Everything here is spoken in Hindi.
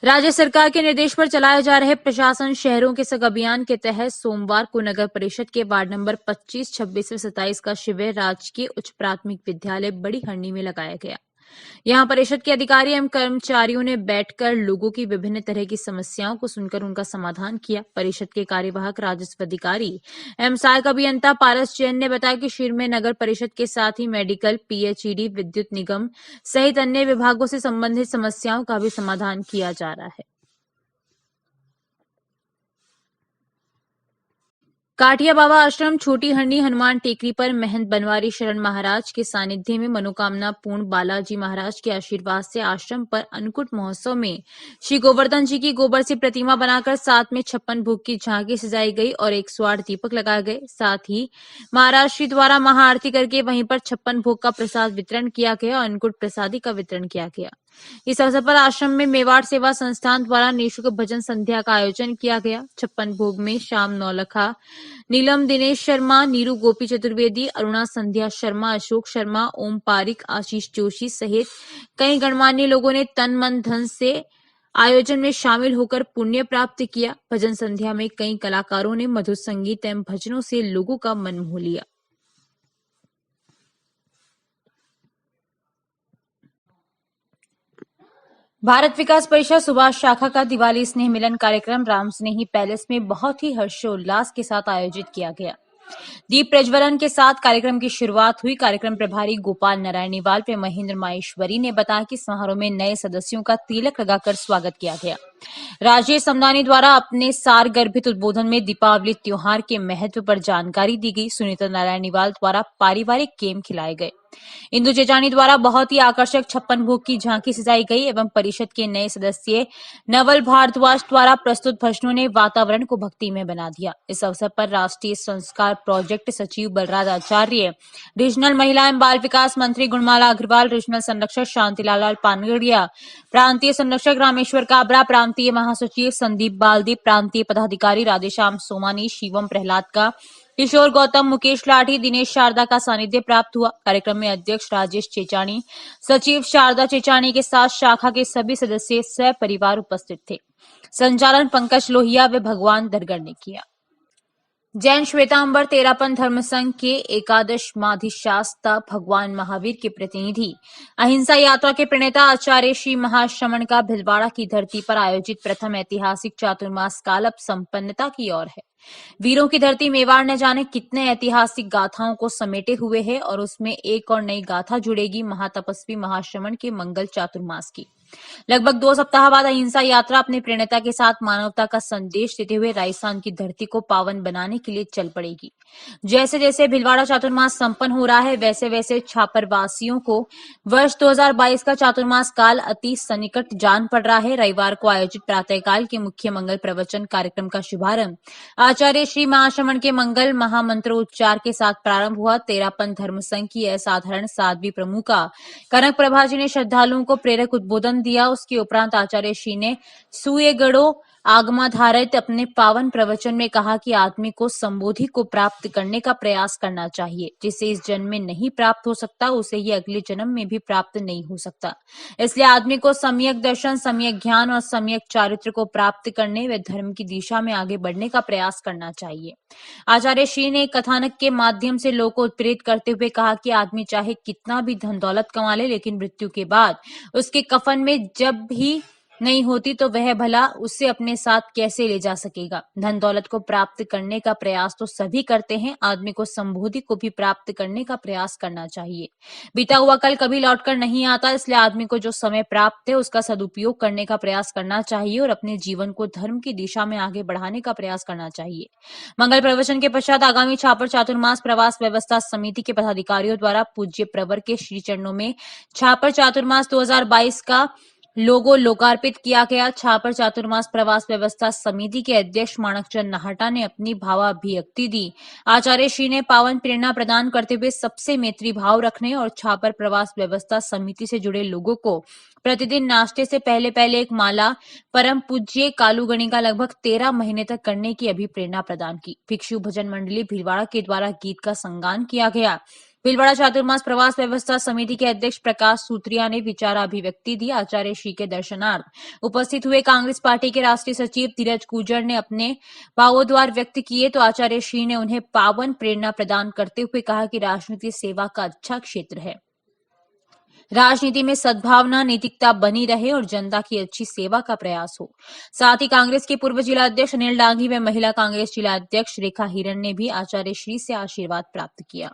राज्य सरकार के निर्देश पर चलाए जा रहे प्रशासन शहरों के संग अभियान के तहत सोमवार को नगर परिषद के वार्ड नंबर 25, 26 और 27 का शिविर राजकीय उच्च प्राथमिक विद्यालय बड़ी हरनी में लगाया गया। यहां परिषद के अधिकारी एवं कर्मचारियों ने बैठकर लोगों की विभिन्न तरह की समस्याओं को सुनकर उनका समाधान किया। परिषद के कार्यवाहक राजस्व अधिकारी एवं सहायक अभियंता पारस जैन ने बताया कि शिविर में नगर परिषद के साथ ही मेडिकल, पीएचईडी, विद्युत निगम सहित अन्य विभागों से संबंधित समस्याओं का भी समाधान किया जा रहा है। काठिया बाबा आश्रम छोटी हरनी हनुमान टेकरी पर महंत बनवारी शरण महाराज के सानिध्य में मनोकामना पूर्ण बालाजी महाराज के आशीर्वाद से आश्रम पर अन्नकूट महोत्सव में श्री गोवर्धन जी की गोबर से प्रतिमा बनाकर साथ में 56 भोग की झांकी सजाई गई और 108 दीपक लगाए गए। साथ ही महाराज श्री द्वारा महाआरती करके वहीं पर 56 भोग का प्रसाद वितरण किया गया और अन्नकूट प्रसादी का वितरण किया गया। इस अवसर पर आश्रम में मेवाड़ सेवा संस्थान द्वारा निःशुल्क भजन संध्या का आयोजन किया गया। 56 भोग में श्याम नौलखा, नीलम दिनेश शर्मा, नीरू गोपी चतुर्वेदी, अरुणा संध्या शर्मा, अशोक शर्मा, ओम पारिक, आशीष जोशी सहित कई गणमान्य लोगों ने तन मन धन से आयोजन में शामिल होकर पुण्य प्राप्त किया। भजन संध्या में कई कलाकारों ने मधुर संगीत एवं भजनों से लोगों का मन मोह लिया। भारत विकास परिषद सुभाष शाखा का दिवाली स्नेह मिलन कार्यक्रम राम स्नेही पैलेस में बहुत ही हर्षोल्लास के साथ आयोजित किया गया। दीप प्रज्वलन के साथ कार्यक्रम की शुरुआत हुई। कार्यक्रम प्रभारी गोपाल नारायण निवाल व महेंद्र माहेश्वरी ने बताया कि समारोह में नए सदस्यों का तिलक लगाकर स्वागत किया गया। राजेश समदानी द्वारा अपने सार गर्भित उद्बोधन में दीपावली त्योहार के महत्व पर जानकारी दी गई। सुनीता नारायण निवाल द्वारा पारिवारिक गेम खिलाए गए। इंदु चेचानी द्वारा बहुत ही आकर्षक 56 भोग की झांकी सजाई गई एवं परिषद के नए सदस्य नवल भारद्वाज द्वारा प्रस्तुत भजनों ने वातावरण को भक्तिमय बना दिया। इस अवसर पर राष्ट्रीय संस्कार प्रोजेक्ट सचिव बलराज आचार्य, रीजनल महिला एवं बाल विकास मंत्री गुणमाला अग्रवाल, रीजनल संरक्षक शांतिलाल पानगड़िया, प्रांतीय संरक्षक रामेश्वर काबरा, प्रांतीय महासचिव संदीप बालदीप, प्रांतीय पदाधिकारी राधेश्याम सोमानी, शिवम प्रहलाद का, किशोर गौतम, मुकेश लाठी, दिनेश शारदा का सानिध्य प्राप्त हुआ। कार्यक्रम में अध्यक्ष राजेश चेचानी, सचिव शारदा चेचानी के साथ शाखा के सभी सदस्य सपरिवार उपस्थित थे। संचालन पंकज लोहिया व भगवान दरगर ने किया। जैन श्वेतांबर तेरापन धर्म संघ के एकादश माधिशास्ता भगवान महावीर के प्रतिनिधि, अहिंसा यात्रा के प्रणेता आचार्य श्री महाश्रमण का भिलवाड़ा की धरती पर आयोजित प्रथम ऐतिहासिक चातुर्मास काल अब संपन्नता की ओर है। वीरों की धरती मेवाड़ न जाने कितने ऐतिहासिक गाथाओं को समेटे हुए है और उसमें एक और नई गाथा जुड़ेगी महातपस्वी महाश्रमण के मंगल चातुर्मास की। लगभग 2 सप्ताह बाद अहिंसा यात्रा अपने प्रणेता के साथ मानवता का संदेश देते हुए राजस्थान की धरती को पावन बनाने के लिए चल पड़ेगी। जैसे जैसे भिलवाड़ा चातुर्मास संपन्न हो रहा है, वैसे वैसे छापर वासियों को वर्ष 2022 का चातुर्मास काल अति सन्निकट जान पड़ रहा है। रविवार को आयोजित प्रातःकाल के मुख्य मंगल प्रवचन कार्यक्रम का शुभारंभ आचार्य श्री महाश्रमण के मंगल महामंत्रोच्चार के साथ प्रारंभ हुआ। तेरापन धर्म संघ की असाधारण साध्वी प्रमुखा कनक प्रभा जी ने श्रद्धालुओं को प्रेरक उद्बोधन दिया। उसके उपरांत आचार्य श्री ने सूये गढ़ो आगमाधारित अपने पावन प्रवचन में कहा कि आदमी को संबोधि को प्राप्त करने का प्रयास करना चाहिए। जिसे इस जन्म में नहीं प्राप्त हो सकता, उसे ये अगले जन्म में भी प्राप्त नहीं हो सकता। इसलिए आदमी को सम्यक दर्शन, सम्यक ज्ञान और सम्यक चारित्र को प्राप्त करने व धर्म की दिशा में आगे बढ़ने का प्रयास करना चाहिए। आचार्य श्री ने कथानक के माध्यम से लोगों को उत्प्रेरित करते हुए कहा कि आदमी चाहे कितना भी धन दौलत कमा ले, लेकिन मृत्यु के बाद उसके कफन में जब भी नहीं होती तो वह भला उससे अपने साथ कैसे ले जा सकेगा। धन दौलत को प्राप्त करने का प्रयास तो सभी करते हैं, आदमी को संबोधि को भी प्राप्त करने का प्रयास करना चाहिए। बीता हुआ कल कभी लौटकर नहीं आता, इसलिए आदमी को जो समय प्राप्त है उसका सदुपयोग करने का प्रयास करना चाहिए और अपने जीवन को धर्म की दिशा में आगे बढ़ाने का प्रयास करना चाहिए। मंगल प्रवचन के पश्चात आगामी छापर चातुर्मास प्रवास व्यवस्था समिति के पदाधिकारियों द्वारा पूज्य प्रवर के श्री चरणों में छापर चातुर्मास 2022 का लोगो लोकार्पित किया गया। छापर चातुर्मास प्रवास व्यवस्था समिति के अध्यक्ष माणकचंद नाहटा ने अपनी भावाभिव्यक्ति दी। आचार्य श्री ने पावन प्रेरणा प्रदान करते हुए सबसे मैत्री भाव रखने और छापर प्रवास व्यवस्था समिति से जुड़े लोगों को प्रतिदिन नाश्ते से पहले पहले एक माला परम पूज्य कालूगणी का लगभग 13 महीने तक करने की अभिप्रेरणा प्रदान की। भिक्षु भजन मंडली भीलवाड़ा के द्वारा गीत का संगान किया गया। भीलवाड़ा चातुर्मास प्रवास व्यवस्था समिति के अध्यक्ष प्रकाश सूत्रिया ने विचाराभिव्यक्ति दी। आचार्य श्री के दर्शनार्थ उपस्थित हुए कांग्रेस पार्टी के राष्ट्रीय सचिव धीरज गुर्जर ने अपने भावोद्वार व्यक्त किए तो आचार्य श्री ने उन्हें पावन प्रेरणा प्रदान करते हुए कहा कि राजनीति सेवा का अच्छा क्षेत्र है। राजनीति में सद्भावना नैतिकता बनी रहे और जनता की अच्छी सेवा का प्रयास हो। साथ ही कांग्रेस के पूर्व जिला अध्यक्ष अनिल डांगी व महिला कांग्रेस जिला अध्यक्ष रेखा हिरन ने भी आचार्य श्री से आशीर्वाद प्राप्त किया।